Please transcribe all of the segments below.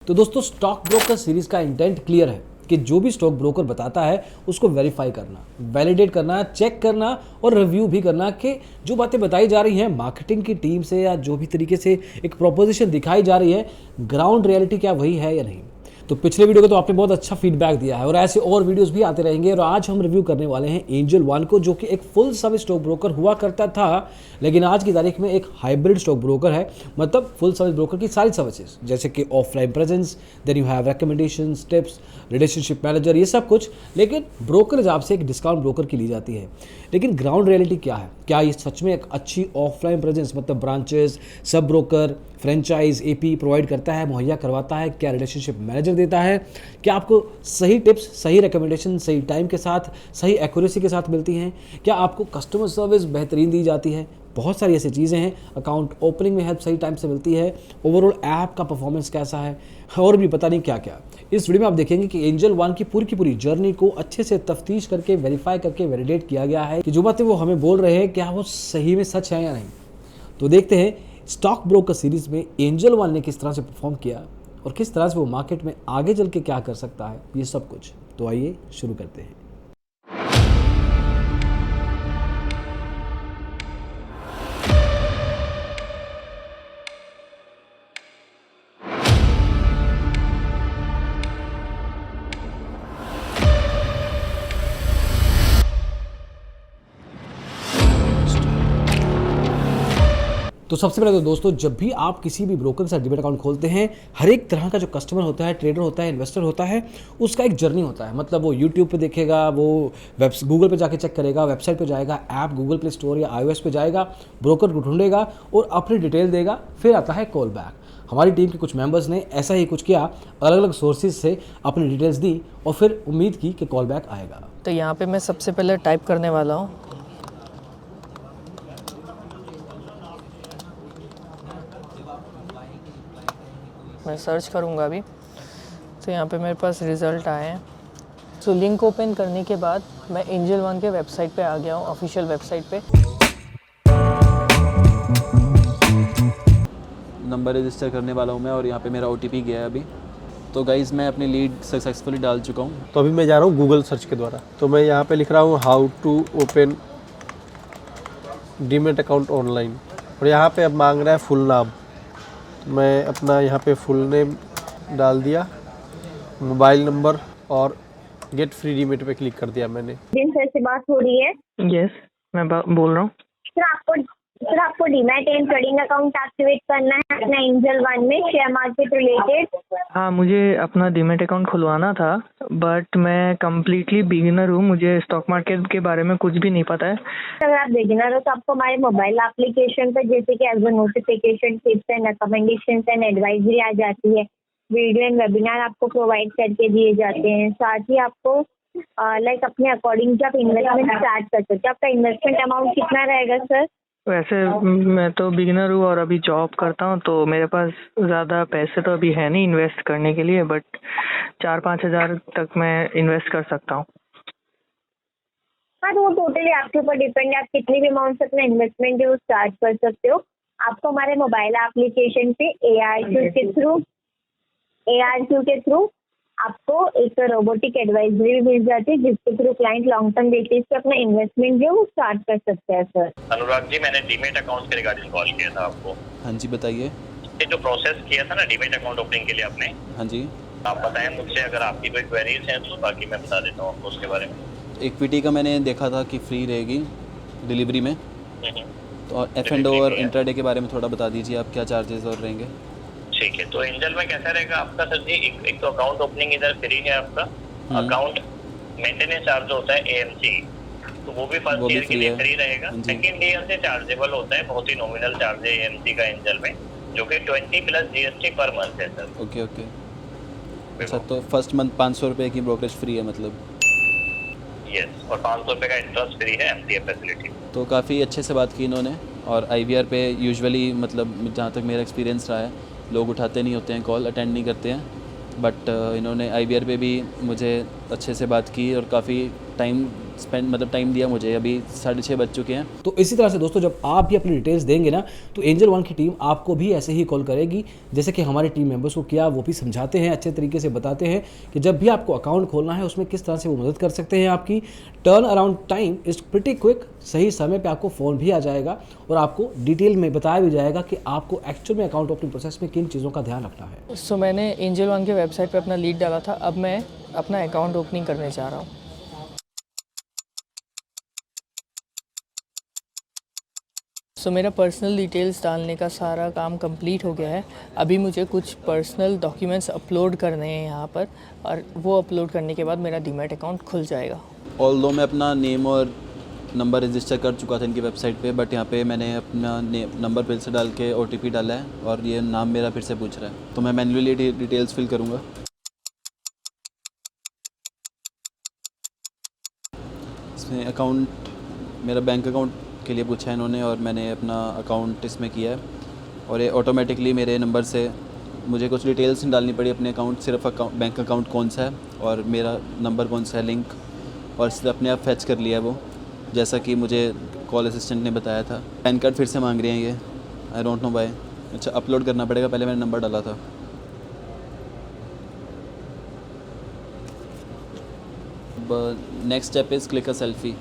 तो दोस्तों stock broker series का इंटेंट क्लियर है कि जो भी स्टॉक ब्रोकर बताता है उसको वेरीफाई करना, वैलिडेट करना, चेक करना और रिव्यू भी करना कि जो बातें बताई जा रही हैं मार्केटिंग की टीम से या जो भी तरीके से एक प्रोपोजिशन दिखाई जा रही है, ग्राउंड रियलिटी क्या वही है या नहीं। तो पिछले वीडियो को तो आपने बहुत अच्छा फीडबैक दिया है और ऐसे और वीडियोस भी आते रहेंगे। और आज हम रिव्यू करने वाले हैं एंजल वन को, जो कि एक फुल सर्विस स्टॉक ब्रोकर हुआ करता था, लेकिन आज की तारीख में एक हाइब्रिड स्टॉक ब्रोकर है। मतलब फुल सर्विस ब्रोकर की सारी सर्विसेज जैसे कि offline presence, then you have recommendations, tips, relationship manager, ये सब कुछ, लेकिन ब्रोकर जॉब से एक डिस्काउंट ब्रोकर की ली जाती है। लेकिन ग्राउंड रियलिटी क्या है? क्या ये सच में एक अच्छी ऑफलाइन प्रेजेंस मतलब branches, sub broker, franchise, AP provide करता है, मुहैया करवाता है? क्या रिलेशनशिप मैनेजर देता है? क्या आपको सही टिप्स, सही रिकमेंडेशन सही टाइम के साथ, सही एक्यूरेसी के साथ मिलती हैं? क्या आपको कस्टमर सर्विस बेहतरीन दी जाती है? बहुत सारी ऐसी चीज़ें हैं। अकाउंट ओपनिंग में हेल्प सही टाइम से मिलती है? ओवरऑल ऐप का परफॉर्मेंस कैसा है? और भी पता नहीं क्या क्या। इस वीडियो में आप देखेंगे कि एंजल वन की पूरी जर्नी को अच्छे से तफ्तीश करके, वेरीफाई करके, वैलिडेट किया गया है कि जो बातें वो हमें बोल रहे हैं क्या वो सही में सच है या नहीं। तो देखते हैं स्टॉक ब्रोकर सीरीज में एंजल वन ने किस तरह से परफॉर्म किया और किस तरह से वो मार्केट में आगे चल के क्या कर सकता है, ये सब कुछ। तो आइए शुरू करते हैं। तो सबसे पहले तो दोस्तों, जब भी आप किसी भी ब्रोकर के साथ डीमैट अकाउंट खोलते हैं, हर एक तरह का जो कस्टमर होता है, ट्रेडर होता है, इन्वेस्टर होता है, उसका एक जर्नी होता है। मतलब वो यूट्यूब पे देखेगा, वो गूगल पे जाके चेक करेगा, वेबसाइट पे जाएगा, ऐप गूगल प्ले स्टोर या iOS पे जाएगा, ब्रोकर को ढूंढेगा और अपनी डिटेल देगा, फिर आता है कॉल बैक। हमारी टीम के कुछ मेंबर्स ने ऐसा ही कुछ किया, अलग अलग सोर्सेज से अपनी डिटेल्स दी और फिर उम्मीद की कि कॉल बैक आएगा। तो यहाँ पे मैं सबसे पहले टाइप करने वाला हूँ मैं सर्च करूँगा अभी। तो यहाँ पे मेरे पास रिज़ल्ट आए हैं। तो लिंक ओपन करने के बाद मैं एंजल वन के वेबसाइट पे आ गया हूँ, ऑफिशियल वेबसाइट पे। नंबर रजिस्टर करने वाला हूँ मैं और यहाँ पे मेरा OTP गया है अभी। तो गाइज़ मैं अपनी लीड सक्सेसफुली डाल चुका हूँ। तो अभी मैं जा रहा हूँ गूगल सर्च के द्वारा। तो मैं यहाँ पे लिख रहा हूँ how to open demat account online और यहाँ पे अब मांग रहा है फुल नाम। तो मैं अपना यहाँ पे फुल नेम डाल दिया, मोबाइल नंबर और गेट फ्री डीमैट पे क्लिक कर दिया मैंने। दिन सर से बात हो रही है? यस, मैं बोल रहा हूँ। सर आपको demat and trading account activate करना है अपना एंजल वन में शेयर मार्केट रिलेटेड। हाँ, मुझे अपना डीमैट अकाउंट खुलवाना था, बट मैं कम्प्लीटली बिगिनर हूँ, मुझे स्टॉक मार्केट के बारे में कुछ भी नहीं पता है। अगर आप बिगिनर हो तो आपको हमारे मोबाइल एप्लीकेशन पर जैसे कि as notification, tips and recommendations and advisory आ जाती है। वीडियो एंड वेबिनार आपको प्रोवाइड करके दिए जाते हैं। साथ ही आपको लाइक अपने अकॉर्डिंग जब इन्वेस्टमेंट स्टार्ट कर सकते हैं। आपका इन्वेस्टमेंट अमाउंट कितना रहेगा सर? वैसे मैं तो बिगिनर हूँ और अभी जॉब करता हूँ, तो मेरे पास ज़्यादा पैसे तो अभी है नहीं इन्वेस्ट करने के लिए, बट 4-5 हज़ार तक मैं इन्वेस्ट कर सकता हूँ। हाँ, तो वो टोटली आपके ऊपर डिपेंड है, आप कितनी भी अमाउंट से अपना इन्वेस्टमेंट जो स्टार्ट कर सकते हो। आपको हमारे मोबाइल एप्लीकेशन पे ARQ के थ्रू आपको एक रोबोटिक एडवाइजरी भी मिल जाती है, जिसके through client long term basis पे अपना इन्वेस्टमेंट जो वो स्टार्ट कर सकते हैं। सर अनुराग जी, मैंने डीमैट अकाउंट के रिगार्डिंग कॉल किया था आपको। हाँ जी, बताइए। ये जो प्रोसेस किया था ना डीमैट अकाउंट ओपनिंग के लिए आपने, हाँ जी। आप बताएं मुझसे, अगर आपकी कोई क्वेरीज हैं तो बाकी मैं बता देता हूँ आपको उसके बारे में। इक्विटी का मैंने देखा था कि फ्री रहेगी डिलीवरी में, तो और F&O और इंट्राडे के बारे में थोड़ा बता दीजिए आप, क्या चार्जेस और रहेंगे? ठीक है, तो एंजल में कैसा रहेगा आपका सर जी? एक तो अकाउंट ओपनिंग इधर फ्री है आपका। अकाउंट मेंटेनेंस चार्ज होता है AMC, तो वो भी फर्स्ट ईयर के लिए फ्री रहेगा। सेकेंड ईयर से चार्जेबल होता है, बहुत ही नॉमिनल चार्ज है AMC का एंजल में, जो कि 20 प्लस GST पर मंथ है सर। ओके। अच्छा, तो फर्स्ट मंथ 500 रुपये की ब्रोकरेज फ्री है मतलब? यस, और 500 रुपये का इंटरेस्ट फ्री है MTF फैसिलिटी। तो काफ़ी अच्छे से बात की इन्होंने। और IVR पे यूजुअली मतलब जहाँ तक मेरा एक्सपीरियंस रहा है, लोग उठाते नहीं होते हैं, कॉल अटेंड नहीं करते हैं, बट इन्होंने IVR पे भी मुझे अच्छे से बात की और काफ़ी टाइम स्पेंड मतलब टाइम दिया मुझे। अभी 6:30 बज चुके हैं। तो इसी तरह से दोस्तों जब आप भी अपनी डिटेल्स देंगे ना तो एंजल वन की टीम आपको भी ऐसे ही कॉल करेगी जैसे कि हमारे टीम मेंबर्स को किया। वो भी समझाते हैं, अच्छे तरीके से बताते हैं कि जब भी आपको अकाउंट खोलना है उसमें किस तरह से वो मदद कर सकते हैं। आपकी turn around time is pretty quick, सही समय पे आपको फ़ोन भी आ जाएगा और आपको डिटेल में बताया भी जाएगा कि आपको एक्चुअल में अकाउंट ओपनिंग प्रोसेस में किन चीज़ों का ध्यान रखना है। सो मैंने एंजल वन के वेबसाइट पे अपना लीड डाला था, अब मैं अपना अकाउंट ओपनिंग करने जा रहा हूँ। सो मेरा पर्सनल डिटेल्स डालने का सारा काम कंप्लीट हो गया है। अभी मुझे कुछ पर्सनल डॉक्यूमेंट्स अपलोड करने हैं यहाँ पर, और वो अपलोड करने के बाद मेरा डीमैट अकाउंट खुल जाएगा। ऑल्दो मैं अपना नेम और नंबर रजिस्टर कर चुका था इनकी वेबसाइट पे, बट यहाँ पे मैंने अपना नंबर फिर से डाल के OTP डाला है और ये नाम मेरा फिर से पूछ रहा है, तो मैं मैन्युअली डिटेल्स फिल करूँगा। इसमें अकाउंट मेरा बैंक अकाउंट के लिए पूछा है इन्होंने और मैंने अपना अकाउंट इसमें किया है और ये ऑटोमेटिकली मेरे नंबर से मुझे कुछ डिटेल्स नहीं डालनी पड़ी अपने अकाउंट, सिर्फ बैंक अकाउंट कौन सा है और मेरा नंबर कौन सा है लिंक, और इससे अपने आप फैच कर लिया वो, जैसा कि मुझे कॉल असिस्टेंट ने बताया था। पैन कार्ड फिर से मांग रही हैं ये, आई डोंट नो व्हाई। अच्छा, अपलोड करना पड़ेगा, पहले मैंने नंबर डाला था। Next step is click a selfie.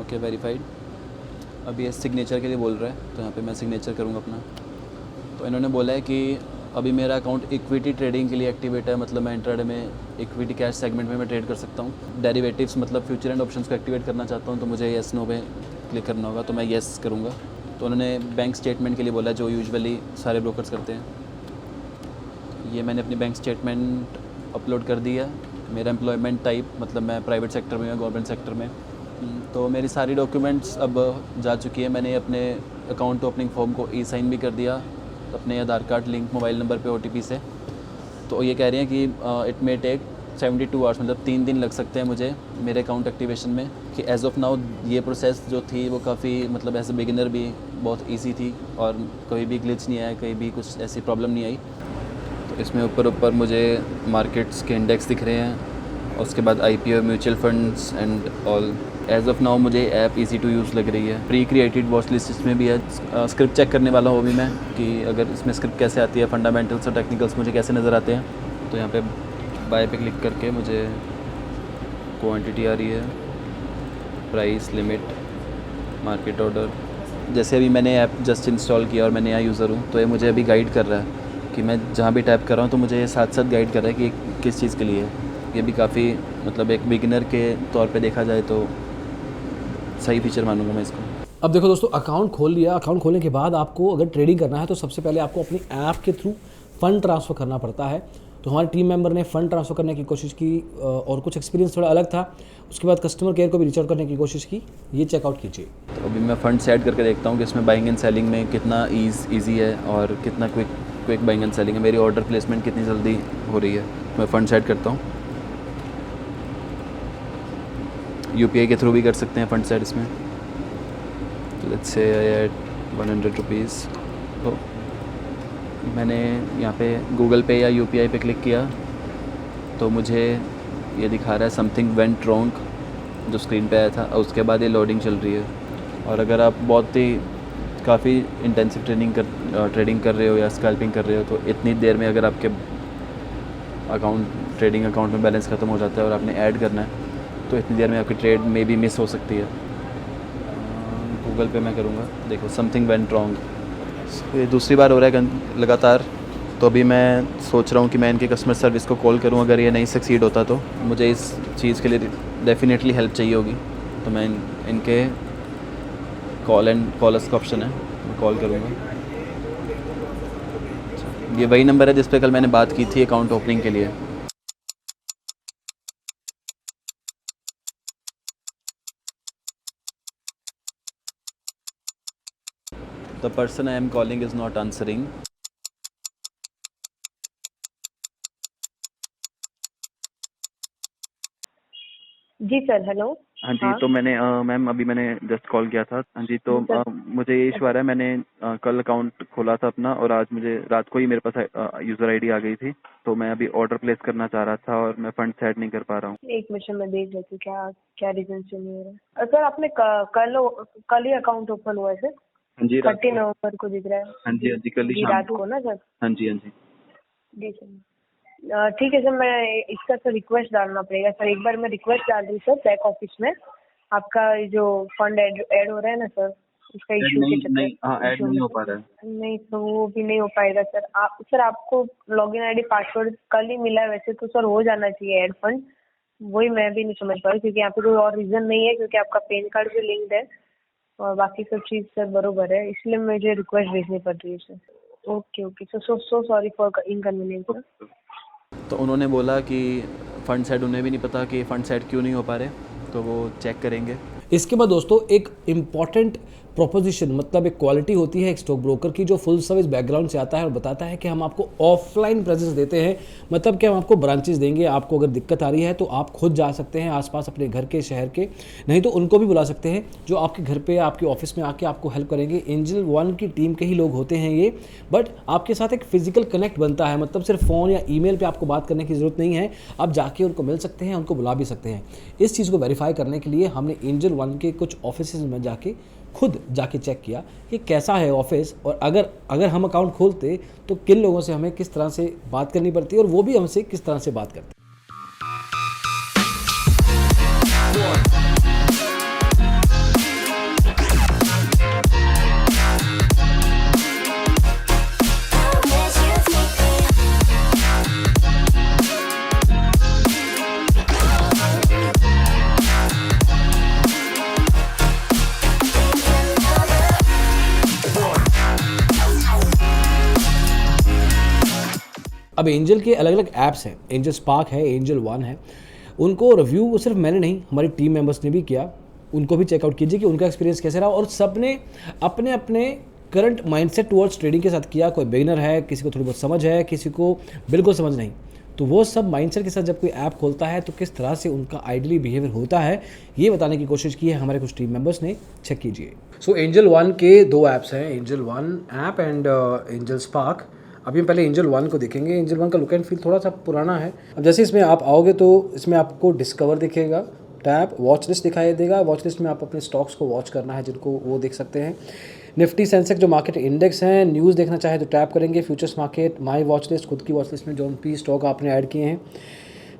Okay, verified. अब ये सिग्नेचर के लिए बोल रहा है, तो यहाँ पे मैं सिग्नेचर करूँगा अपना। तो इन्होंने बोला है कि अभी मेरा अकाउंट इक्विटी ट्रेडिंग के लिए एक्टिवेट है, मतलब मैं इंट्राडे में इक्विटी कैश सेगमेंट में मैं ट्रेड कर सकता हूँ। डेरिवेटिव्स मतलब फ्यूचर एंड ऑप्शंस को एक्टिवेट करना चाहता हूँ, तो मुझे येस नो पे क्लिक करना होगा, तो मैं येस करूँगा। तो उन्होंने बैंक स्टेटमेंट के लिए बोला जो यूजुअली सारे ब्रोकर्स करते हैं। ये मैंने अपनी बैंक स्टेटमेंट अपलोड कर दिया। मेरा एम्प्लॉयमेंट टाइप मतलब मैं प्राइवेट सेक्टर में या गवर्नमेंट सेक्टर में, तो मेरी सारी डॉक्यूमेंट्स अब जा चुकी है। मैंने अपने अकाउंट ओपनिंग फॉर्म को ई-साइन भी कर दिया अपने आधार कार्ड लिंक मोबाइल नंबर पे OTP से। तो ये कह रही हैं कि इट मे टेक 72 आवर्स, मतलब 3 दिन लग सकते हैं मुझे मेरे अकाउंट एक्टिवेशन में। कि एज़ ऑफ नाउ ये प्रोसेस जो थी वो काफ़ी मतलब एज ए बिगिनर भी बहुत इजी थी और कोई भी ग्लिच नहीं आया, कहीं भी कुछ ऐसी प्रॉब्लम नहीं आई। तो इसमें ऊपर मुझे मार्केट्स के इंडेक्स दिख रहे हैं, और उसके बाद IPO, mutual funds and all. As of now मुझे ऐप ईजी टू यूज़ लग रही है। प्री क्रिएटेड वॉच लिस्ट इसमें भी है। स्क्रिप्ट चेक करने वाला हूँ भी मैं कि अगर इसमें स्क्रिप्ट कैसे आती है, फंडामेंटल्स और टेक्निकल्स मुझे कैसे नज़र आते हैं। तो यहाँ पे बाय पे क्लिक करके मुझे क्वांटिटी आ रही है, प्राइस, लिमिट, मार्केट ऑर्डर। जैसे अभी मैंने ऐप जस्ट इंस्टॉल किया और मैं नया यूज़र हूँ, तो ये मुझे अभी गाइड कर रहा है कि मैं जहाँ भी टाइप कर रहा हूँ तो मुझे ये साथ साथ गाइड कर रहा है कि किस चीज़ के लिए है। ये भी काफ़ी मतलब एक बिगिनर के तौर पे देखा जाए तो सही फीचर मानूंगा मैं इसको। अब देखो दोस्तों, अकाउंट खोल लिया। अकाउंट खोलने के बाद आपको अगर ट्रेडिंग करना है तो सबसे पहले आपको अपनी ऐप के थ्रू फ़ंड ट्रांसफ़र करना पड़ता है। तो हमारे टीम मेंबर ने फ़ंड ट्रांसफ़र करने की कोशिश की और कुछ एक्सपीरियंस थोड़ा अलग था। उसके बाद कस्टमर केयर को भी रीच आउट करने की कोशिश की। ये चेकआउट कीजिए। तो अभी मैं फ़ंड ऐड करके देखता हूँ कि इसमें बाइंग एंड सेलिंग में कितना ईजी है और कितना क्विक बाइंग एंड सेलिंग है, मेरी ऑर्डर प्लेसमेंट कितनी जल्दी हो रही है। मैं फ़ंड ऐड करता हूँ। UPI के थ्रू भी कर सकते हैं फ़ंड ऐड इसमें। Let's say I add 100 rupees. तो मैंने यहाँ पे गूगल पे या UPI पे क्लिक किया तो मुझे ये दिखा रहा है समथिंग वेंट रॉन्ग, जो स्क्रीन पे आया था। और उसके बाद ये लोडिंग चल रही है। और अगर आप बहुत ही काफ़ी इंटेंसिव ट्रेडिंग कर रहे हो या स्कैल्पिंग कर रहे हो तो इतनी देर में अगर आपके ट्रेडिंग अकाउंट में बैलेंस ख़त्म हो जाता है और आपने ऐड करना है तो इतनी देर में आपकी ट्रेड में भी मिस हो सकती है। गूगल पे मैं करूँगा। देखो समथिंग वेंट रॉन्ग। ये दूसरी बार हो रहा है लगातार। तो अभी मैं सोच रहा हूँ कि मैं इनके कस्टमर सर्विस को कॉल करूँ। अगर ये नहीं सक्सीड होता तो मुझे इस चीज़ के लिए डेफिनेटली हेल्प चाहिए होगी। तो मैं इनके कॉलर्स का ऑप्शन है, मैं कॉल करूँगा। ये वही नंबर है जिस पे कल मैंने बात की थी अकाउंट ओपनिंग के लिए। The person I am calling is not answering. जी सर, हेलो। हाँ जी, हाँ। तो मैंने मैम अभी मैंने जस्ट कॉल किया था। हाँ जी, तो जी सर। मुझे ये इशू आ रहा है। मैंने कल अकाउंट खोला था अपना और आज मुझे रात को ही मेरे पास यूज़र आईडी आ गई थी। तो मैं अभी ऑर्डर प्लेस करना चाह रहा था और मैं फंड ऐड नहीं कर पा रहा हूँ। एक मिनट में देख लेती हूँ क्या क्या रीजन से नहीं हो रहा है। सर आपने कल ही अकाउंट ओपन हुआ है सर? हाँ जी, रात 30 को। नवंबर को दिख रहा है। हाँ जी, हाँ जी, कल ही जी शाम रात को। को ना सर? हाँ जी, हाँ जी। जी सर। ठीक है सर, मैं इसका सर रिक्वेस्ट डालना पड़ेगा सर। एक बार मैं रिक्वेस्ट डाल दूँ सर बैक ऑफिस में। आपका जो फंड ऐड हो रहा है ना सर, उसका इशू के चक्कर नहीं, हाँ, ऐड नहीं हो पा रहा है। नहीं तो वो भी नहीं हो पाएगा सर। सर आपको लॉगिन आईडी पासवर्ड कल ही मिला है, वैसे तो सर हो जाना चाहिए ऐड फंड। वही मैं भी नहीं समझ पा रही क्योंकि यहाँ पे कोई और रीजन नहीं है, क्योंकि आपका पैन कार्ड भी लिंक्ड है और बाकी सब चीज़ सर बरोबर है, इसलिए मुझे रिक्वेस्ट भेजनी पड़ रही है sir. Okay okay sir, so sorry for inconvenience sir. तो उन्होंने बोला कि फ़ंड सेट, उन्हें भी नहीं पता कि फ़ंड सेट क्यों नहीं हो पा रहे, तो वो चेक करेंगे। इसके बाद दोस्तों एक इम्पॉर्टेंट प्रोपोजिशन, मतलब एक क्वालिटी होती है एक स्टॉक ब्रोकर की जो फुल सर्विस बैकग्राउंड से आता है और बताता है कि हम आपको ऑफलाइन प्रेजेंस देते हैं। मतलब कि हम आपको ब्रांचेस देंगे, आपको अगर दिक्कत आ रही है तो आप खुद जा सकते हैं आसपास अपने घर के, शहर के, नहीं तो उनको भी बुला सकते हैं जो आपके घर पे, आपके ऑफिस में आके आपको हेल्प करेंगे। एंजल वन की टीम के ही लोग होते हैं ये, बट आपके साथ एक फिजिकल कनेक्ट बनता है। मतलब सिर्फ फ़ोन या ईमेल पे आपको बात करने की ज़रूरत नहीं है, आप जाके उनको मिल सकते हैं, उनको बुला भी सकते हैं। इस चीज़ को वेरीफाई करने के लिए हमने एंजल वन के कुछ ऑफिस में खुद जाके चेक किया कि कैसा है ऑफिस, और अगर हम अकाउंट खोलते तो किन लोगों से हमें किस तरह से बात करनी पड़ती है और वो भी हमसे किस तरह से बात करते हैं। अब एंजल के अलग अलग ऐप्स हैं, एंजल स्पार्क है, एंजल वन है। उनको रिव्यू सिर्फ मैंने नहीं, हमारी टीम मेंबर्स ने भी किया। उनको भी चेकआउट कीजिए कि उनका एक्सपीरियंस कैसे रहा, और सब ने अपने अपने करंट माइंडसेट टुवर्ड्स ट्रेडिंग के साथ किया। कोई बिगिनर है, किसी को थोड़ी बहुत समझ है, किसी को बिल्कुल समझ नहीं। तो वो सब माइंडसेट के साथ जब कोई ऐप खोलता है तो किस तरह से उनका आइडियली बिहेवियर होता है, ये बताने की कोशिश की है हमारे कुछ टीम मेंबर्स ने। चेक कीजिए। सो एंजल वन के दो ऐप्स हैं, angel one app and angel spark. अभी हम पहले एंजल वन को देखेंगे। एंजल वन का लुक एंड फील थोड़ा सा पुराना है। अब जैसे इसमें आप आओगे तो इसमें आपको डिस्कवर दिखेगा, टैब वॉच लिस्ट दिखाई देगा। वॉच लिस्ट में आप अपने स्टॉक्स को वॉच करना है जिनको, वो देख सकते हैं। निफ्टी सेंसेक्स जो मार्केट इंडेक्स हैं, न्यूज़ देखना चाहे तो टैप करेंगे। Futures market, my watch list, खुद की वॉच लिस्ट में जो भी स्टॉक आपने ऐड किए हैं।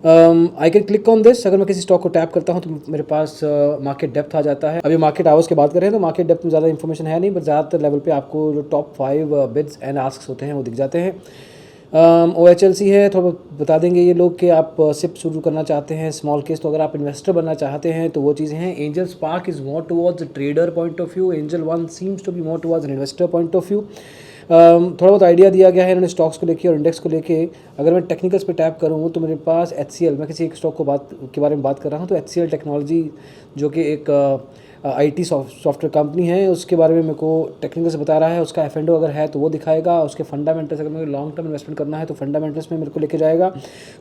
I can click on this. अगर मैं किसी स्टॉक को टैप करता हूं तो मेरे पास मार्केट डेप्थ आ जाता है। अभी मार्केट आवर्स की बात करें तो मार्केट डेप्थ में ज़्यादा इन्फॉर्मेशन है नहीं, बट ज़्यादातर लेवल पे आपको जो टॉप 5 बिड्स एंड आस्क्स होते हैं वो दिख जाते हैं। OHLC है, थोड़ा बता देंगे ये लोग कि आप सिप शुरू करना चाहते हैं, स्मॉल केस, तो अगर आप इन्वेस्टर बनना चाहते हैं तो वो चीज़ें हैं। Angel Spark is more towards trader point of view, Angel One seems to be more towards an investor point of view. थोड़ा बहुत आइडिया दिया गया है इन्होंने स्टॉक्स को लेके और इंडेक्स को लेके। अगर मैं टेक्निकल्स पे टैप करूँ तो मेरे पास HCL, मैं किसी एक स्टॉक के बारे में बात कर रहा हूँ तो HCL टेक्नोलॉजी जो कि एक IT सॉफ्टवेयर कंपनी है, उसके बारे में मेरे को टेक्निकल से बता रहा है। उसका F&O अगर है तो वो दिखाएगा। उसके फंडामेंटल्स, अगर मेरे लॉन्ग टर्म इन्वेस्टमेंट करना है तो फंडामेंटल्स में मेरे को लेके जाएगा।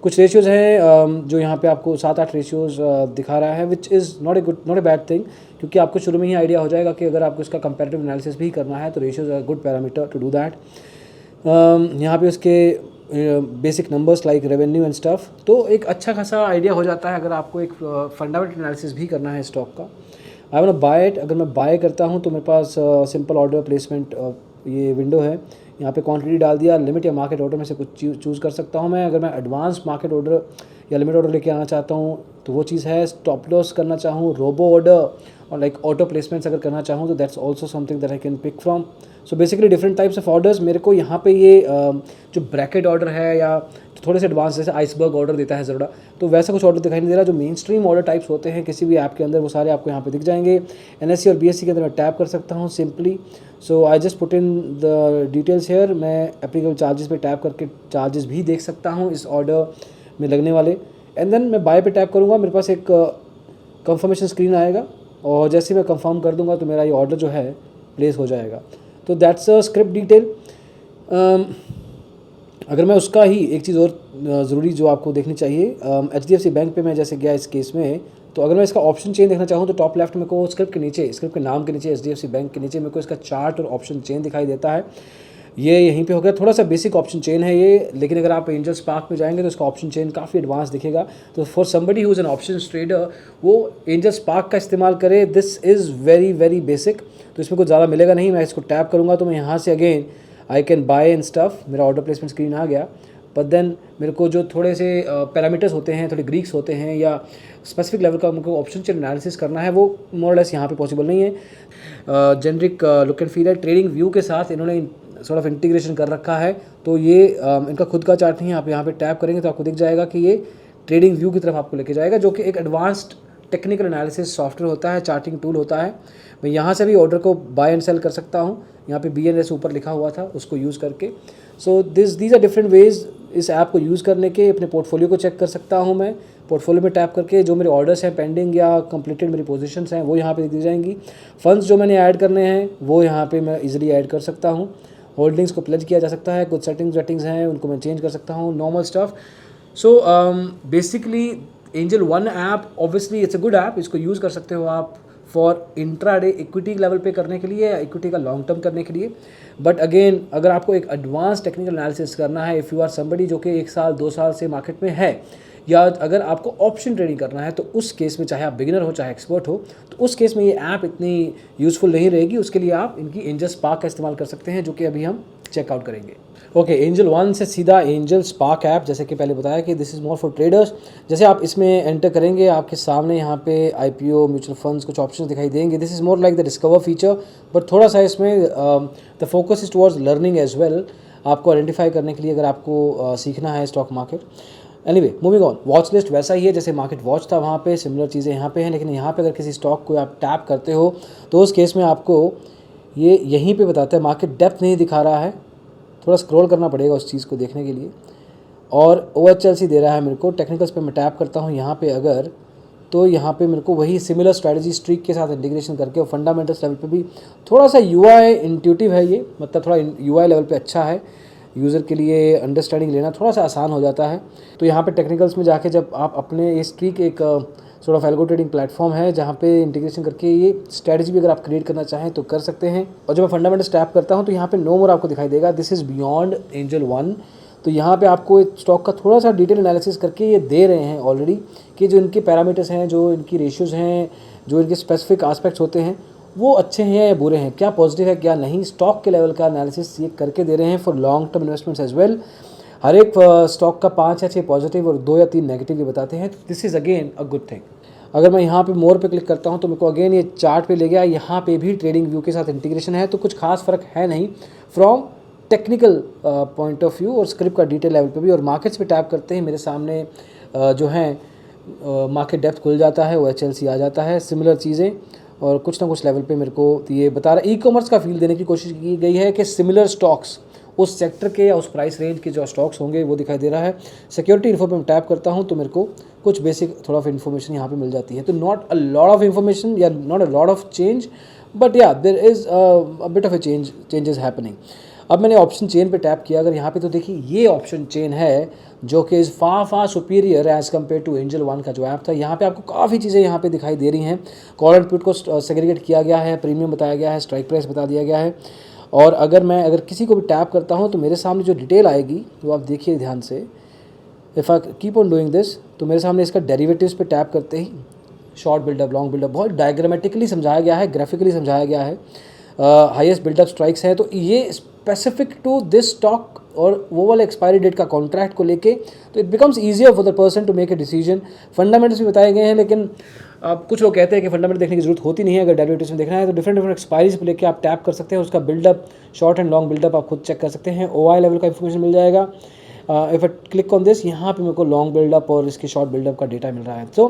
कुछ रेशियोज़ हैं जो यहाँ पे आपको 7-8 रेशियोज़ दिखा रहा है, which is not a bad thing, क्योंकि आपको शुरू में ही आइडिया हो जाएगा कि अगर आपको इसका कंपैरेटिव एनालिसिस भी करना है तो ratios are good parameter to do that. यहाँ पे उसके basic numbers like revenue and stuff, तो एक अच्छा खासा आइडिया हो जाता है अगर आपको एक फंडामेंटल एनालिसिस भी करना है स्टॉक का। I want to buy it. अगर मैं बाय करता हूँ तो मेरे पास सिंपल ऑर्डर प्लेसमेंट ये विंडो है। यहाँ पे क्वांटिटी डाल दिया, लिमिट या मार्केट ऑर्डर में से कुछ चूज़ कर सकता हूँ मैं। अगर मैं एडवांस मार्केट ऑर्डर या लिमिट ऑर्डर लेके आना चाहता हूँ तो वो चीज़ है। स्टॉप लॉस करना चाहूँ, रोबो ऑर्डर और लाइक ऑटो प्लेसमेंट्स अगर करना चाहूँ तो that's also something that I can pick from. So basically different types of orders. मेरे को यहाँ पे ये जो ब्रैकेट ऑर्डर है या थोड़े से एडवांस, जैसे आइसबर्ग ऑर्डर देता है ज़रूरा, तो वैसा कुछ ऑर्डर दिखाई नहीं दे रहा। जो मेन स्ट्रीम ऑर्डर टाइप्स होते हैं किसी भी ऐप के अंदर वो सारे आपको यहाँ पे दिख जाएंगे। NSE और BSE के अंदर मैं टैप कर सकता हूँ simply. So I just put in the details here. मैं एप्लीकेबल चार्जेस पे टैप करके चार्जेस भी देख सकता हूँ इस ऑर्डर में लगने वाले। एंड देन मैं बाय पे टैप करूँगा, मेरे पास एक कंफर्मेशन स्क्रीन आएगा और जैसे मैं कंफर्म कर दूँगा तो मेरा ये ऑर्डर जो है प्लेस हो जाएगा। तो दैट्स अ स्क्रिप्ट डिटेल। अगर मैं उसका ही एक चीज़ और ज़रूरी जो आपको देखनी चाहिए, HDFC बैंक पे मैं जैसे गया इस केस में तो अगर मैं इसका ऑप्शन चेन देखना चाहूँ तो टॉप लेफ्ट में को स्क्रिप्ट के नीचे, स्क्रिप्ट के नाम के नीचे HDFC बैंक के नीचे मेरे को इसका चार्ट और ऑप्शन चेन दिखाई देता है। ये यहीं पे हो गया, थोड़ा सा बेसिक ऑप्शन चेन है ये, लेकिन अगर आप एंजल स्पार्क में जाएंगे तो इसका ऑप्शन चेन काफ़ी एडवांस दिखेगा। तो for somebody who is an option trader वो एंजल स्पार्क का इस्तेमाल करे, this is very very basic. तो इसमें कुछ ज़्यादा मिलेगा नहीं। मैं इसको टैप करूँगा तो मैं यहाँ से again I can buy and stuff, मेरा ऑर्डर प्लेसमेंट स्क्रीन आ गया। बट देन मेरे को जो थोड़े से पैरामीटर्स होते हैं, थोड़े ग्रीक्स होते हैं या स्पेसिफिक लेवल का मुझको ऑप्शन चेन एनालिसिस करना है, वो मोर लेस यहाँ पे पॉसिबल नहीं है। जेनरिक लुक एंड फील है, ट्रेडिंग व्यू के साथ इन्होंने सॉर्ट ऑफ इंटीग्रेशन कर रखा है। तो ये इनका खुद का चार्ट नहीं है। आप यहाँ पे टैप करेंगे तो आपको दिख जाएगा कि ये ट्रेडिंग व्यू की तरफ आपको लेके जाएगा, जो कि एक एडवांस्ड टेक्निकल एनालिसिस सॉफ्टवेयर होता है, चार्टिंग टूल होता है। मैं यहाँ से भी ऑर्डर को बाय एंड सेल कर सकता हूँ। यहाँ पे BNS ऊपर लिखा हुआ था, उसको यूज़ करके। So these are different ways इस ऐप को यूज़ करने के। अपने पोर्टफोलियो को चेक कर सकता हूँ मैं, पोर्टफोलियो में टैप करके जो मेरे ऑर्डर्स हैं पेंडिंग या कंप्लीटेड मेरी पोजीशंस हैं वो यहाँ पे दिख जाएंगी। फंड्स जो मैंने ऐड करने हैं वो यहाँ पे मैं इजीली ऐड कर सकता हूँ। होल्डिंग्स को प्लेज किया जा सकता है, कुछ सेटिंग्स हैं उनको मैं चेंज कर सकता हूँ, normal stuff. So basically angel one app obviously it's a good app, इसको यूज़ कर सकते हो आप फॉर इंट्राडे इक्विटी लेवल पे करने के लिए या इक्विटी का लॉन्ग टर्म करने के लिए। बट अगेन अगर आपको एक एडवांस टेक्निकल एनालिसिस करना है, इफ़ यू आर समबडी जो कि 1 साल 2 साल से मार्केट में है, या अगर आपको ऑप्शन ट्रेडिंग करना है, तो उस केस में चाहे आप बिगिनर हो चाहे एक्सपर्ट हो, तो उस केस में ये ऐप इतनी यूज़फुल नहीं रहेगी। उसके लिए आप इनकी एंजल स्पार्क का इस्तेमाल कर सकते हैं, जो कि अभी हम चेकआउट करेंगे। ओके, एंजल वन से सीधा एंजल स्पार्क ऐप, जैसे कि पहले बताया कि this is more for traders. जैसे आप इसमें एंटर करेंगे, आपके सामने यहाँ पे IPO, म्यूचुअल फंड्स, कुछ ऑप्शंस दिखाई देंगे। This is more like the discover feature, but थोड़ा सा इसमें the focus is towards learning as well, आपको आइडेंटिफाई करने के लिए अगर आपको सीखना है stock market. Anyway, moving on, watch list वैसा ही है जैसे मार्केट वॉच था, वहाँ पे सिमिलर चीज़ें यहाँ पे हैं, लेकिन यहाँ पे अगर किसी स्टॉक को आप टैप करते हो तो उस केस में आपको ये यहीं पे बताता है, मार्केट डेप्थ नहीं दिखा रहा है, थोड़ा स्क्रॉल करना पड़ेगा उस चीज़ को देखने के लिए। और OHLC दे रहा है मेरे को। टेक्निकल्स पे मैं टैप करता हूँ यहाँ पे अगर, तो यहाँ पे मेरे को वही सिमिलर स्ट्रैटेजी स्ट्रीक के साथ इंटीग्रेशन करके, और फंडामेंटल्स लेवल पे भी थोड़ा सा UI इंट्यूटिव है ये, मतलब थोड़ा UI लेवल पे अच्छा है, यूज़र के लिए अंडरस्टैंडिंग लेना थोड़ा सा आसान हो जाता है। तो यहाँ पे टेक्निकल्स में जाके जब आप अपने ये स्ट्रीक एक sort of algo trading platform है जहाँ पे इंटीग्रेशन करके ये स्ट्रैटेजी भी अगर आप क्रिएट करना चाहें तो कर सकते हैं। और जब मैं फंडामेंटल्स टैप करता हूँ तो यहाँ पे नो मोर आपको दिखाई देगा, this is beyond angel one. तो यहाँ पे आपको एक स्टॉक का थोड़ा सा डिटेल एनालिसिस करके ये दे रहे हैं ऑलरेडी कि जो इनके पैरामीटर्स हैं, जो इनकी रेशियोज़ हैं, जो इनके स्पेसिफिक आस्पेक्ट्स होते हैं वो अच्छे हैं या बुरे हैं, क्या पॉजिटिव है क्या नहीं, स्टॉक के लेवल का एनालिसिस ये करके दे रहे हैं for long term investments as well. हर एक स्टॉक का 5 या 6 पॉजिटिव और 2 या 3 नेगेटिव ये बताते हैं। This is again a good thing. अगर मैं यहाँ पे मोर पे क्लिक करता हूँ तो मेरे को अगेन ये चार्ट पे ले गया, यहाँ पे भी ट्रेडिंग व्यू के साथ इंटीग्रेशन है, तो कुछ खास फ़र्क है नहीं from technical point of view और स्क्रिप्ट का डिटेल लेवल पे भी। और मार्केट्स पे टैप करते हैं, मेरे सामने जो हैं मार्केट डेप्थ खुल जाता है, OHLC आ जाता है, सिमिलर चीज़ें, और कुछ ना कुछ लेवल पे मेरे को ये बता रहा है। ई-कॉमर्स का फील देने की कोशिश की गई है कि सिमिलर स्टॉक्स उस सेक्टर के या उस प्राइस रेंज के जो स्टॉक्स होंगे वो दिखाई दे रहा है। सिक्योरिटी इन्फो पे मैं टैप करता हूँ तो मेरे को कुछ बेसिक थोड़ा ऑफ इन्फॉर्मेशन यहाँ पे मिल जाती है। तो not a lot of information या not a lot of change, but yeah there is a bit of a changes happening. अब मैंने ऑप्शन चेन पे टैप किया अगर यहाँ पे, तो देखिए ये ऑप्शन चेन है जो कि is far superior as compared to Angel One का जो ऐप था। यहाँ पे आपको काफ़ी चीज़ें यहाँ पे दिखाई दे रही हैं। कॉल एंड पुट को सेग्रीगेट किया गया है, प्रीमियम बताया गया है, स्ट्राइक प्राइस बता दिया गया है। और अगर किसी को भी टैप करता हूँ तो मेरे सामने जो डिटेल आएगी वो आप देखिए ध्यान से। If I keep on doing this तो मेरे सामने इसका डेरिवेटिव्स पे टैप करते ही शॉर्ट बिल्डअप, लॉन्ग बिल्डअप बहुत डायग्रामेटिकली समझाया गया है, ग्राफिकली समझाया गया है। हाईएस्ट बिल्डअप स्ट्राइक्स है, तो ये स्पेसिफिक टू दिस स्टॉक और वो वाले एक्सपायरी डेट का कॉन्ट्रैक्ट को लेके, तो it becomes easier for the person to make a decision. Fundamentals भी बताए गए हैं, लेकिन कुछ लोग कहते हैं कि फंडामेंटल देखने की जरूरत होती नहीं है। अगर डेरिवेटिव्स में देखना है तो डिफरेंट एक्सपायरीज पर लेके आप टैप कर सकते हैं, उसका buildup, short and long buildup आप खुद चेक कर सकते हैं। OI लेवल का इन्फॉर्मेशन मिल जाएगा। If I click on this, यहाँ पे मेरे को लॉन्ग बिल्डअप और इसके शॉर्ट बिल्डअप का डेटा मिल रहा है। तो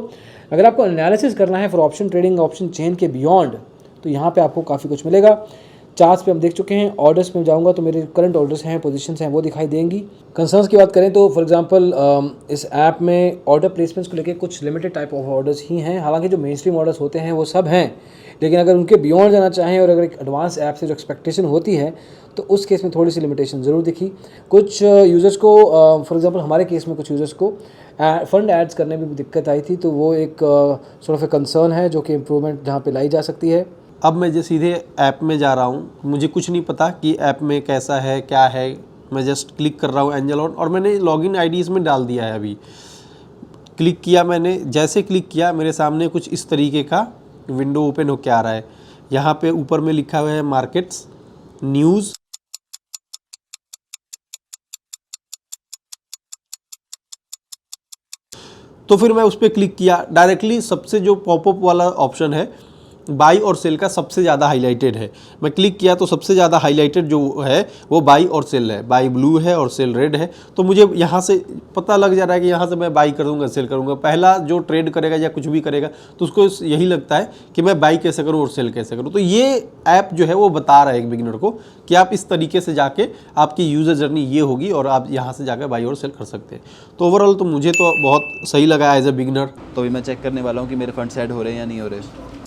अगर आपको एनालिसिस करना है for option trading, option chain के बियॉन्ड, तो यहाँ पे आपको काफ़ी कुछ मिलेगा। चार्ट्स पे हम देख चुके हैं। ऑर्डर्स में जाऊंगा तो मेरे करंट ऑर्डर्स हैं, पोजीशंस हैं, वो दिखाई देंगी। कंसर्न्स की बात करें तो फॉर एग्जांपल इस ऐप में ऑर्डर प्लेसमेंट्स को लेकर कुछ लिमिटेड टाइप ऑफ ऑर्डर्स ही हैं। हालांकि जो मेन स्ट्रीम ऑर्डर्स होते हैं वो सब हैं, लेकिन अगर उनके बियॉन्ड जाना चाहें और अगर एक एडवांस ऐप से जो एक्सपेक्टेशन होती है तो उस केस में थोड़ी सी लिमिटेशन ज़रूर दिखी। कुछ यूज़र्स को फॉर एग्जांपल हमारे केस में कुछ यूज़र्स को फंड एड्स करने में भी दिक्कत आई थी, तो वो एक सॉर्ट ऑफ ए कंसर्न है जो कि इम्प्रूवमेंट जहाँ पे लाई जा सकती है। अब मैं जो सीधे ऐप में जा रहा हूँ, मुझे कुछ नहीं पता कि ऐप में कैसा है क्या है। मैं जस्ट क्लिक कर रहा हूँ एंजल वन और मैंने लॉगिन आईडी इसमें डाल दिया है। अभी क्लिक किया मैंने, जैसे क्लिक किया मेरे सामने कुछ इस तरीके का विंडो ओपन होकर आ रहा है। यहाँ पे ऊपर में लिखा हुआ है मार्केट्स न्यूज़। तो फिर मैं उस पर क्लिक किया, डायरेक्टली सबसे जो पॉपअप वाला ऑप्शन है बाई और सेल का सबसे ज़्यादा हाईलाइटेड है। मैं क्लिक किया तो सबसे ज़्यादा हाईलाइटेड जो है वो बाई और सेल है, बाई ब्लू है और सेल रेड है। तो मुझे यहाँ से पता लग जा रहा है कि यहाँ से मैं बाई करूँगा सेल करूँगा। पहला जो ट्रेड करेगा या कुछ भी करेगा तो उसको यही लगता है कि मैं बाई कैसे करूँ और सेल कैसे करूँ। तो ये ऐप जो है वो बता रहा है एक बिगिनर को कि आप इस तरीके से जाके आपकी यूज़र जर्नी ये होगी और आप यहाँ से जाकर बाई और सेल कर सकते हैं। तो ओवरऑल तो मुझे तो बहुत सही लगा एज ए बिगिनर। तो अभी मैं चेक करने वाला हूँ कि मेरे फंड्स ऐड हो रहे हैं या नहीं हो रहे।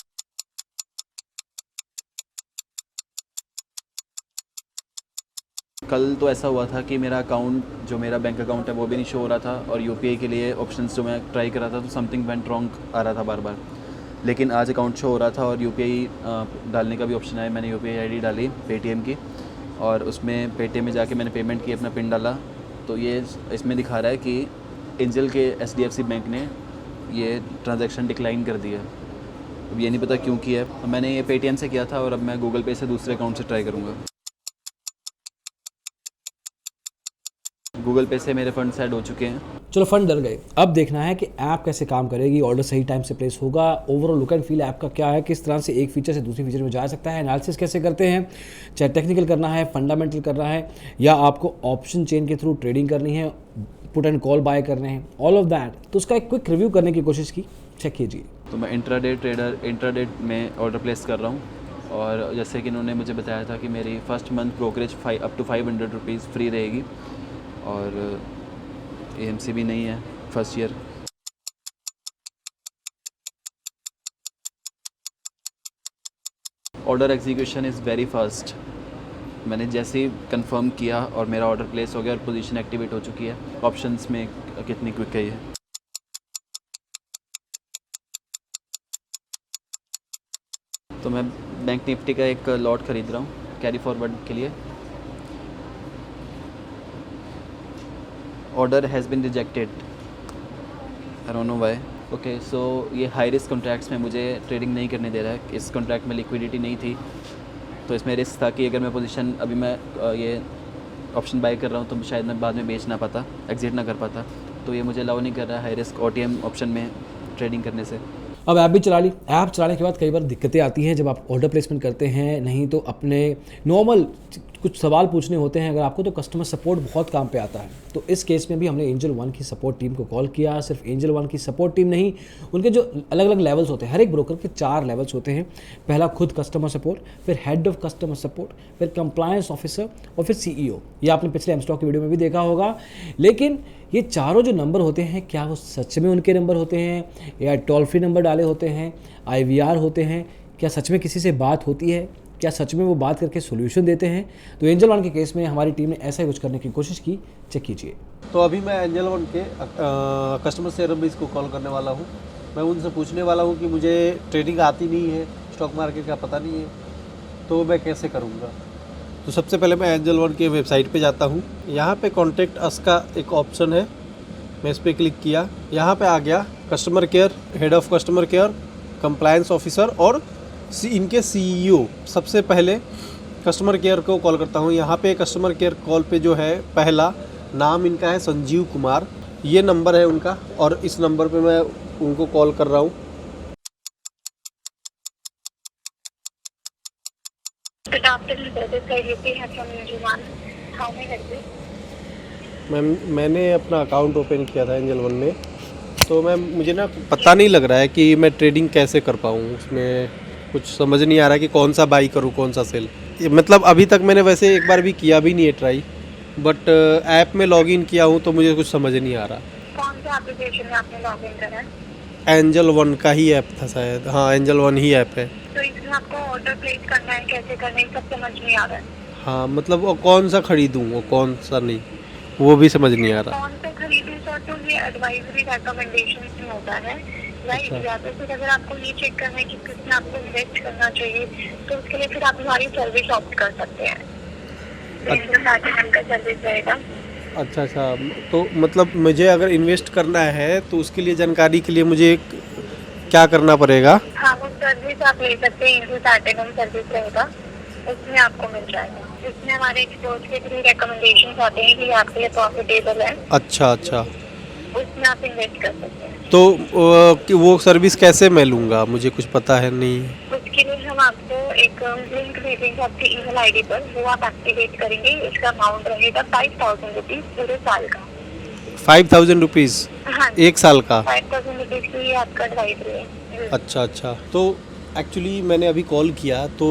कल तो ऐसा हुआ था कि मेरा अकाउंट, जो मेरा बैंक अकाउंट है वो भी नहीं शो हो रहा था और यूपीआई के लिए ऑप्शंस जो मैं ट्राई कर रहा था तो समथिंग वेंट रॉन्ग आ रहा था बार बार। लेकिन आज अकाउंट शो हो रहा था और यूपीआई डालने का भी ऑप्शन आया। मैंने यूपीआई आईडी डाली पेटीएम की और उसमें पेटीएम में जाके मैंने पेमेंट की, अपना पिन डाला। तो ये इसमें दिखा रहा है कि एंजल के एचडीएफसी बैंक ने ये ट्रांजैक्शन डिक्लाइन कर दिया। अब ये नहीं पता क्यों किया है। मैंने ये पेटीएम से किया था और अब मैं गूगल पे से दूसरे अकाउंट से ट्राई करूँगा। गूगल पे से मेरे फंड ऐड हो चुके हैं। चलो फंड डल गए, अब देखना है कि ऐप कैसे काम करेगी, ऑर्डर सही टाइम से प्लेस होगा, overall look and feel app का क्या है, किस तरह से एक फीचर से दूसरी फीचर में जा सकता है, एनालिसिस कैसे करते हैं, चाहे टेक्निकल करना है, फंडामेंटल करना है या आपको ऑप्शन चेन के थ्रू ट्रेडिंग करनी है, पुट एंड कॉल बाय करने हैं, ऑल ऑफ दैट। तो उसका एक क्विक रिव्यू करने की कोशिश की, चेक कीजिए। तो मैं इंट्राडे में ऑर्डर प्लेस कर रहा हूँ और जैसे कि इन्होंने मुझे बताया था कि मेरी first month brokerage up to 500 rupees free रहेगी और एएमसी भी नहीं है first year. Order execution is very fast. मैंने जैसे ही कंफर्म किया और मेरा ऑर्डर प्लेस हो गया और पोजीशन एक्टिवेट हो चुकी है। ऑप्शंस में कितनी क्विक है ये। तो मैं बैंक निफ्टी का एक लॉट खरीद रहा हूँ कैरी फॉरवर्ड के लिए। Order has been rejected, I don't know why. Okay, so ये हाई रिस्क कॉन्ट्रैक्ट्स में मुझे ट्रेडिंग नहीं करने दे रहा है। इस कॉन्ट्रैक्ट में लिक्विडिटी नहीं थी तो इसमें रिस्क था कि अगर मैं पोजीशन अभी मैं ये ऑप्शन बाय कर रहा हूँ तो शायद मैं बाद में बेच ना पाता, एग्जिट ना कर पाता। तो ये मुझे अलाउ नहीं कर रहा है हाई रिस्क ओटीएम ऑप्शन में ट्रेडिंग करने से। अब ऐप भी चला ली। ऐप चलाने के बाद कई बार दिक्कतें आती हैं जब आप ऑर्डर प्लेसमेंट करते हैं, नहीं तो अपने नॉर्मल कुछ सवाल पूछने होते हैं अगर आपको, तो कस्टमर सपोर्ट बहुत काम पे आता है। तो इस केस में भी हमने एंजल वन की सपोर्ट टीम को कॉल किया। सिर्फ एंजल वन की सपोर्ट टीम नहीं, उनके जो अलग अलग लेवल्स होते हैं, हर एक ब्रोकर के 4 लेवल्स होते हैं। पहला खुद कस्टमर सपोर्ट, फिर हेड ऑफ कस्टमर सपोर्ट, फिर कंप्लायंस ऑफिसर और फिर सीईओ। ये आपने पिछले एमस्टॉक की वीडियो में भी देखा होगा। लेकिन ये चारों जो नंबर होते हैं, क्या वो सच में उनके नंबर होते हैं या टोल फ्री नंबर डाले होते हैं, IVR होते हैं, क्या सच में किसी से बात होती है, क्या सच में वो बात करके सोल्यूशन देते हैं? तो एंजल वन के केस में हमारी टीम ने ऐसा ही कुछ करने की कोशिश की, चेक कीजिए। तो अभी मैं एंजल वन के कस्टमर सर्विस को कॉल करने वाला हूँ। मैं उनसे पूछने वाला हूँ कि मुझे ट्रेडिंग आती नहीं है, स्टॉक मार्केट का पता नहीं है, तो मैं कैसे करूँगा। तो सबसे पहले मैं एंजल वन के वेबसाइट पे जाता हूँ। यहाँ पे कॉन्टेक्ट अस का एक ऑप्शन है, मैं इस पर क्लिक किया। यहाँ पे आ गया customer care, head of customer care, compliance officer और इनके CEO। सबसे पहले कस्टमर केयर को कॉल करता हूँ। यहाँ पे कस्टमर केयर कॉल पे जो है पहला नाम इनका है संजीव कुमार, ये नंबर है उनका और इस नंबर पे मैं उनको कॉल कर रहा हूँ। मैम, मैंने अपना अकाउंट ओपन किया था एंजल वन में, तो मैम मुझे ना पता नहीं लग रहा है कि मैं ट्रेडिंग कैसे कर पाऊँ। उसमें कुछ समझ नहीं आ रहा है कि कौन सा बाई करूँ कौन सा सेल। मतलब अभी तक मैंने वैसे एक बार भी किया भी नहीं है ट्राई, बट ऐप में लॉगिन किया हूँ तो मुझे कुछ समझ नहीं आ रहा। कौन से एप्लीकेशन में आपने लॉग इन करा है? एंजल वन का ही ऐप था शायद, हाँ एंजल वन ही ऐप है। तो इसमें आपको ऑर्डर प्लेस करना है, कैसे करना है, सब समझ नहीं आ रहा है। हाँ मतलब वो कौन सा खरीदूँ वो कौन सा नहीं, वो भी समझ नहीं आ रहा। कौन से खरीदूं सर, तो ये एडवाइजरी रिकमेंडेशन में होता है, राइट। या तो फिर अगर आपको ये चेक करना है कि किसमें आपको इन्वेस्ट करना चाहिए, तो उसके लिए फिर आप हमारी सर्विस ऑप्ट कर सकते हैं। का सर्विस रहेगा। अच्छा अच्छा, तो मतलब मुझे अगर इन्वेस्ट करना है तो उसके लिए जानकारी के लिए मुझे क्या करना पड़ेगा? हाँ, वो सर्विस आप ले सकते हैं, इंडो प्लैटिनम सर्विस रहेगा, उसमें आपको मिल जाएगा। इसमें हमारे एक्सपर्ट के थ्रू रिकमेंडेशंस आते हैं कि आपके लिए प्रॉफिटेबल है। अच्छा अच्छा, उसमें आप इन्वेस्ट कर सकते हैं। तो वो सर्विस कैसे मैं लूँगा, मुझे कुछ पता है नहीं। उसके लिए हम आपको एक लिंक भेजेंगे आपके ईमेल आईडी पर, वो आप एक्टिवेट करेंगे। इसका अमाउंट रहेगा 5000 रुपीज पूरे साल का। 5000 रुपीज़? हाँ, एक साल का? 5000 रुपीज की आपका एडवाइजरी है। अच्छा अच्छा, तो एक्चुअली मैंने अभी कॉल किया तो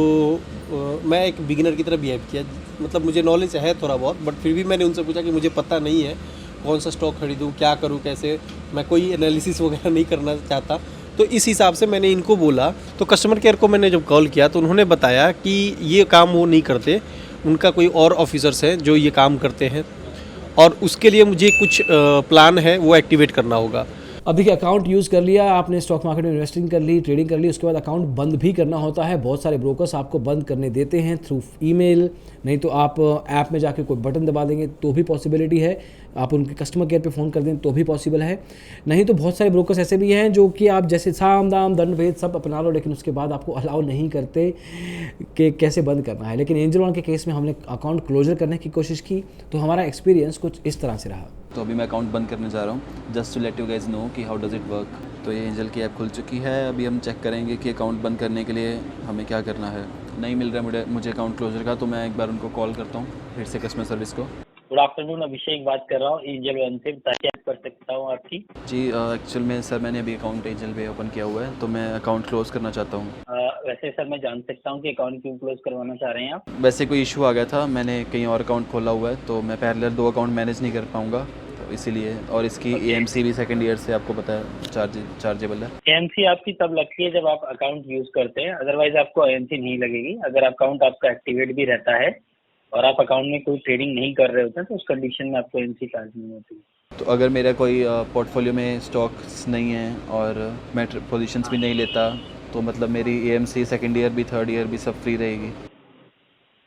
मैं एक बिगिनर की तरह बिहेव किया, मतलब मुझे नॉलेज है थोड़ा बहुत, बट फिर भी मैंने उनसे पूछा कि मुझे पता नहीं है कौन सा स्टॉक खरीदूँ, क्या करूँ, कैसे, मैं कोई एनालिसिस वगैरह नहीं करना चाहता। तो इस हिसाब से मैंने इनको बोला, तो कस्टमर केयर को मैंने जब कॉल किया तो उन्होंने बताया कि ये काम वो नहीं करते, उनका कोई और ऑफिसर्स हैं जो ये काम करते हैं, और उसके लिए मुझे कुछ प्लान है वो एक्टिवेट करना होगा। अब देखिए, अकाउंट यूज़ कर लिया आपने, स्टॉक मार्केट में इन्वेस्टिंग कर ली, ट्रेडिंग कर ली, उसके बाद अकाउंट बंद भी करना होता है। बहुत सारे ब्रोकर्स आपको बंद करने देते हैं थ्रू ईमेल, नहीं तो आप ऐप में जाके कोई बटन दबा देंगे तो भी पॉसिबिलिटी है, आप उनके कस्टमर केयर पे फ़ोन कर दें तो भी पॉसिबल है। नहीं तो बहुत सारे ब्रोकर्स ऐसे भी हैं जो कि आप जैसे साम दाम दंड भेद सब अपना लो, लेकिन उसके बाद आपको अलाउ नहीं करते कि कैसे बंद करना है। लेकिन एंजल वन के केस में हमने अकाउंट क्लोजर करने की कोशिश की तो हमारा एक्सपीरियंस कुछ इस तरह से रहा। तो अभी मैं अकाउंट बंद करने जा रहा हूँ, just to let you guys know कि हाउ डज़ इट वर्क। तो ये एंजल की ऐप खुल चुकी है, अभी हम चेक करेंगे कि अकाउंट बंद करने के लिए हमें क्या करना है। नहीं मिल रहा है मुझे अकाउंट क्लोजर का, तो मैं एक बार उनको कॉल करता हूँ फिर से कस्टमर सर्विस को। गुड आफ्टरनून, अभिषेक बात कर रहा हूँ एंजल वन से, ताकि आप कर सकता हूँ आपकी। जी एक्चुअल में सर मैंने अभी अकाउंट एंजल पे ओपन किया हुआ है, तो मैं अकाउंट क्लोज करना चाहता हूँ। वैसे सर मैं जान सकता हूँ कि अकाउंट क्यों क्लोज करवाना चाह रहे हैं आप? वैसे कोई इशू आ गया था, मैंने कहीं और अकाउंट खोला हुआ है, तो मैं पैरेलल 2 अकाउंट मैनेज नहीं कर पाऊँगा, तो इसीलिए। और इसकी AMC भी सेकंड ईयर से आपको पता है चार्जेबल है। AMC आपकी तब लगती है जब आप अकाउंट यूज करते हैं, अदरवाइज आपको AMC नहीं लगेगी। अगर अकाउंट आपका एक्टिवेट भी रहता है और आप अकाउंट में कोई ट्रेडिंग नहीं कर रहे होते हैं तो उस कंडीशन में आपको AMC चार्ज नहीं होती। तो अगर मेरा कोई पोर्टफोलियो में स्टॉक्स नहीं है और मैं पोजीशंस भी नहीं लेता, तो मतलब मेरी AMC सेकंड ईयर भी थर्ड ईयर भी सब फ्री रहेगी?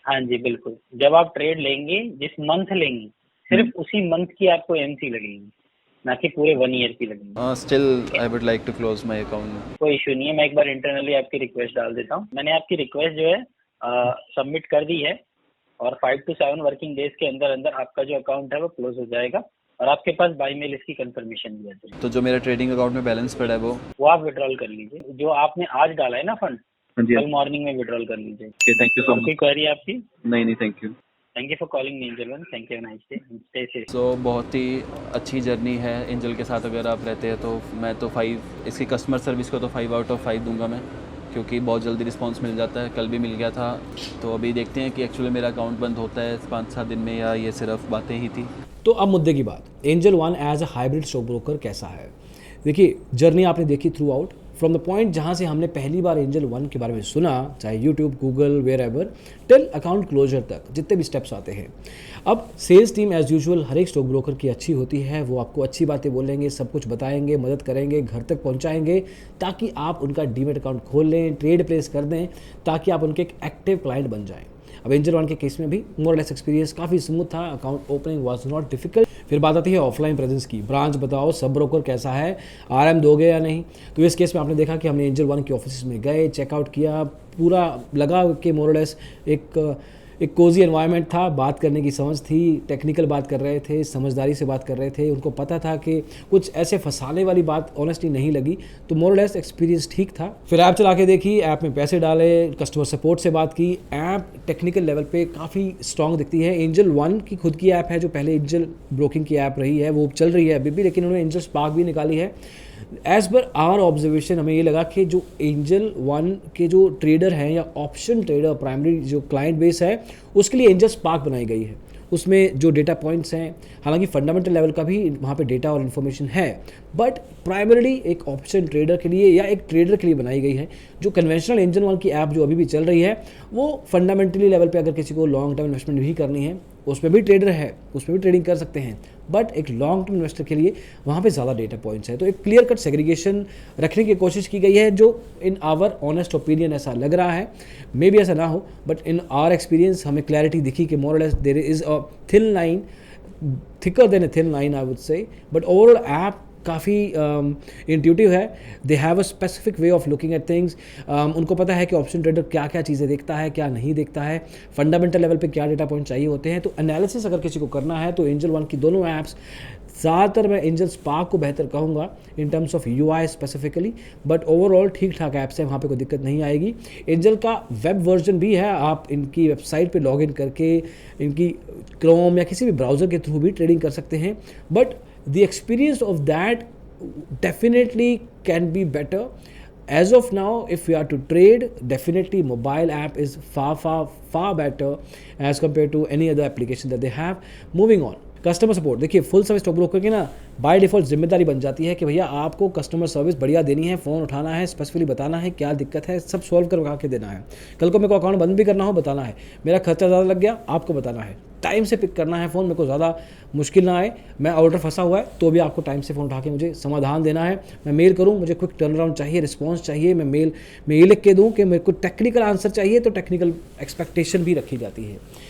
हाँ जी बिल्कुल, जब आप ट्रेड लेंगे, जिस मंथ लेंगे, सिर्फ उसी मंथ की आपको AMC लगेगी, ना कि पूरे 1 ईयर की लगेगी। Still I would like to close my account. कोई इशू नहीं है, मैं एक बार इंटरनली आपकी रिक्वेस्ट डाल देता हूँ। मैंने आपकी रिक्वेस्ट जो है सबमिट कर दी है, और 5 to 7 वर्किंग डेज के अंदर अंदर आपका जो अकाउंट है वो क्लोज हो जाएगा, और आपके पास बाय मेल इसकी कंफर्मेशन भी आ जाएगी। तो जो मेरा ट्रेडिंग अकाउंट में बैलेंस पड़ा है वो आप विड्रॉल कर लीजिए। जो आपने आज डाला है ना फंड, कल मॉर्निंग में विड्रॉल कर लीजिए। Thank you so much. कोई क्वेरी आपकी? नहीं thank you. Thank you for calling Angel One. Thank you, nice day, stay safe. So बहुत ही अच्छी जर्नी है एंजल के साथ। अगर आप रहते हैं तो मैं तो 5, इसकी कस्टमर सर्विस को तो 5 out of 5 दूंगा मैं, क्योंकि बहुत जल्दी रिस्पांस मिल जाता है। कल भी मिल गया था, तो अभी देखते हैं कि एक्चुअली मेरा अकाउंट बंद होता है 5-7 दिन में, या ये सिर्फ बातें ही थी। तो अब मुद्दे की बात, Angel One as a hybrid stock broker कैसा है। देखिए, जर्नी आपने देखी throughout, from the point जहाँ से हमने पहली बार एंजल वन के बारे में सुना, चाहे YouTube, Google, wherever, till account closure तक जितने भी स्टेप्स आते हैं। अब सेल्स टीम एज यूजुअल हर एक स्टॉक ब्रोकर की अच्छी होती है, वो आपको अच्छी बातें बोलेंगे, सब कुछ बताएंगे, मदद करेंगे, घर तक पहुंचाएंगे, ताकि आप उनका डीमैट अकाउंट खोल लें, ट्रेड प्लेस कर दें, ताकि आप उनके एक एक्टिव क्लाइंट बन जाएं। अब एंजल वन के केस में भी मोर लेस एक्सपीरियंस काफ़ी स्मूथ था, account opening was not difficult. फिर बात आती है ऑफलाइन प्रेजेंस की, ब्रांच बताओ, सब ब्रोकर कैसा है, RM दोगे या नहीं। तो इस केस में आपने देखा कि हमने एंजल वन के ऑफिस में गए, चेकआउट किया, पूरा लगा कि मोर लेस एक कोजी एनवायरनमेंट था, बात करने की समझ थी, टेक्निकल बात कर रहे थे, समझदारी से बात कर रहे थे, उनको पता था कि कुछ ऐसे फंसाने वाली बात ऑनेस्टली नहीं लगी, तो मोर लेस एक्सपीरियंस ठीक था। फिर ऐप चला के देखी, ऐप में पैसे डाले, कस्टमर सपोर्ट से बात की, ऐप टेक्निकल लेवल पे काफ़ी स्ट्रॉन्ग दिखती है। एंजल वन की खुद की ऐप है, जो पहले एंजल ब्रोकिंग की ऐप रही है वो चल रही है अभी भी, लेकिन उन्होंने एंजल स्पार्क भी निकाली है, एज पर आवर ऑब्जर्वेशन हमें ये लगा कि जो एंजल वन के जो ट्रेडर हैं या ऑप्शन ट्रेडर प्राइमरी जो क्लाइंट बेस है उसके लिए एंजल स्पार्क बनाई गई है। उसमें जो डेटा पॉइंट्स हैं, हालांकि फंडामेंटल लेवल का भी वहाँ पे डेटा और इन्फॉर्मेशन है, बट प्राइमरीली एक ऑप्शन ट्रेडर के लिए या एक ट्रेडर के लिए बनाई गई है। जो कन्वेंशनल एंजल वन की ऐप जो अभी भी चल रही है वो फंडामेंटली लेवल पे अगर किसी को लॉन्ग टर्म इन्वेस्टमेंट भी करनी है उसमें भी ट्रेडर है, उसमें भी ट्रेडिंग कर सकते हैं, बट एक लॉन्ग टर्म इन्वेस्टर के लिए वहाँ पे ज़्यादा डेटा पॉइंट्स है। तो एक क्लियर कट सेग्रीगेशन रखने की कोशिश की गई है, जो इन आवर ऑनेस्ट ओपिनियन ऐसा लग रहा है, मे बी ऐसा ना हो, बट इन आवर एक्सपीरियंस हमें क्लैरिटी दिखी कि मोर और less there is a thin line, thicker than a thin line I would say, but overall app काफ़ी इंट्यूटिव है। They have a specific way of looking at things. उनको पता है कि ऑप्शन ट्रेडर क्या क्या चीज़ें देखता है, क्या नहीं देखता है, फंडामेंटल लेवल पे क्या डेटा पॉइंट चाहिए होते हैं। तो एनालिसिस अगर किसी को करना है तो एंजल वन की दोनों ऐप्स, ज़्यादातर मैं एंजल स्पार्क को बेहतर कहूँगा इन terms of UI specifically, but overall ठीक ठाक ऐप्स है, वहाँ पे कोई दिक्कत नहीं आएगी। एंजल का वेब वर्जन भी है, आप इनकी वेबसाइट पे लॉगिन करके इनकी क्रोम या किसी भी ब्राउज़र के थ्रू भी ट्रेडिंग कर सकते हैं, but the experience of that definitely can be better. As of now, if we are to trade, definitely mobile app is far better as compared to any other application that they have. Moving on, customer support. देखिए full service stock broker की ना by default जिम्मेदारी बन जाती है कि भैया आपको कस्टमर सर्विस बढ़िया देनी है, फ़ोन उठाना है, स्पेसिफिकली बताना है क्या दिक्कत है, सब सॉल्व करवा के देना है। कल को मेरे को अकाउंट बंद भी करना हो बताना है, मेरा खर्चा ज़्यादा लग गया आपको बताना है, टाइम से पिक करना है फ़ोन, मेरे को ज़्यादा मुश्किल ना आए, मैं ऑर्डर फंसा हुआ है तो भी आपको टाइम से फ़ोन उठा के मुझे समाधान देना है। मैं मेल करूँ, मुझे क्विक टर्न अराउंड चाहिए, रिस्पॉन्स चाहिए, मैं मेल में ये लिख के दूँ कि मेरे को टेक्निकल आंसर चाहिए, तो टेक्निकल एक्सपेक्टेशन भी रखी जाती है।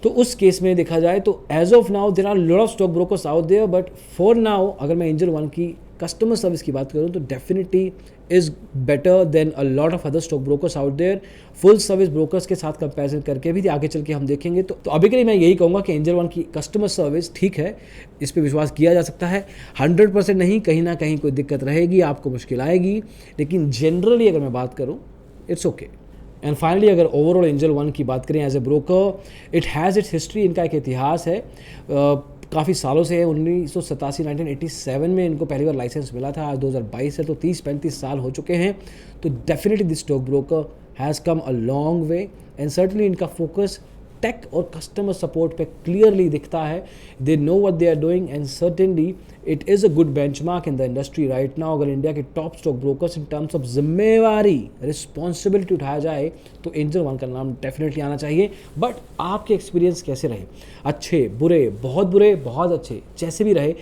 तो उस केस में देखा जाए तो as of now there are lot of stock brokers out there, but for now अगर मैं एंजल वन की कस्टमर सर्विस की बात करूं तो definitely is better than a lot of other stock brokers out there. Full service brokers के साथ comparison करके भी आगे चल के हम देखेंगे। तो अभी के लिए मैं यही कहूँगा कि एंजल वन की कस्टमर सर्विस ठीक है, इस पर विश्वास किया जा सकता है। 100% नहीं, कहीं ना कहीं कोई दिक्कत रहेगी, आपको मुश्किल आएगी, लेकिन जनरली अगर मैं बात करूँ इट्स ओके। एंड फाइनली अगर ओवरऑल एंजल वन की बात करें as a broker, it has its history, इनका एक इतिहास है, काफ़ी सालों से है। 1987 में इनको पहली बार लाइसेंस मिला था, आज 2022 है, तो 30-35 साल हो चुके हैं। तो definitely this stock broker has come a long way, and certainly इनका फोकस टेक और कस्टमर सपोर्ट पे क्लियरली दिखता है। They know what they are doing, and certainly it is a good benchmark in the industry right now. अगर India के top stock brokers in terms of जिम्मेवारी, responsibility उठाया जाए तो एंजल वन का नाम डेफिनेटली आना चाहिए। बट आपके एक्सपीरियंस कैसे रहे, अच्छे, बुरे, बहुत अच्छे, जैसे भी रहे,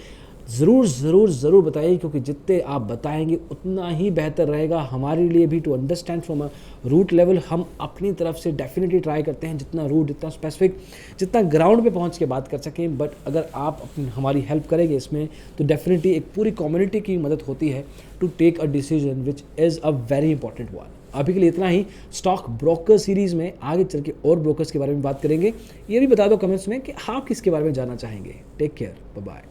ज़रूर बताइए, क्योंकि जितने आप बताएंगे उतना ही बेहतर रहेगा हमारे लिए भी to understand from a root level. हम अपनी तरफ से डेफिनेटली ट्राई करते हैं जितना रूट, जितना स्पेसिफिक, जितना ग्राउंड पे पहुंच के बात कर सकें। बट अगर आप हमारी हेल्प करेंगे इसमें तो डेफिनेटली एक पूरी कम्युनिटी की मदद होती है to take a decision which is a very important one. अभी के लिए इतना ही। स्टॉक ब्रोकर सीरीज़ में आगे चल के और ब्रोकर्स के बारे में बात करेंगे। ये भी बता दो कमेंट्स में कि आप किसके बारे में जानना चाहेंगे। Take care, bye bye.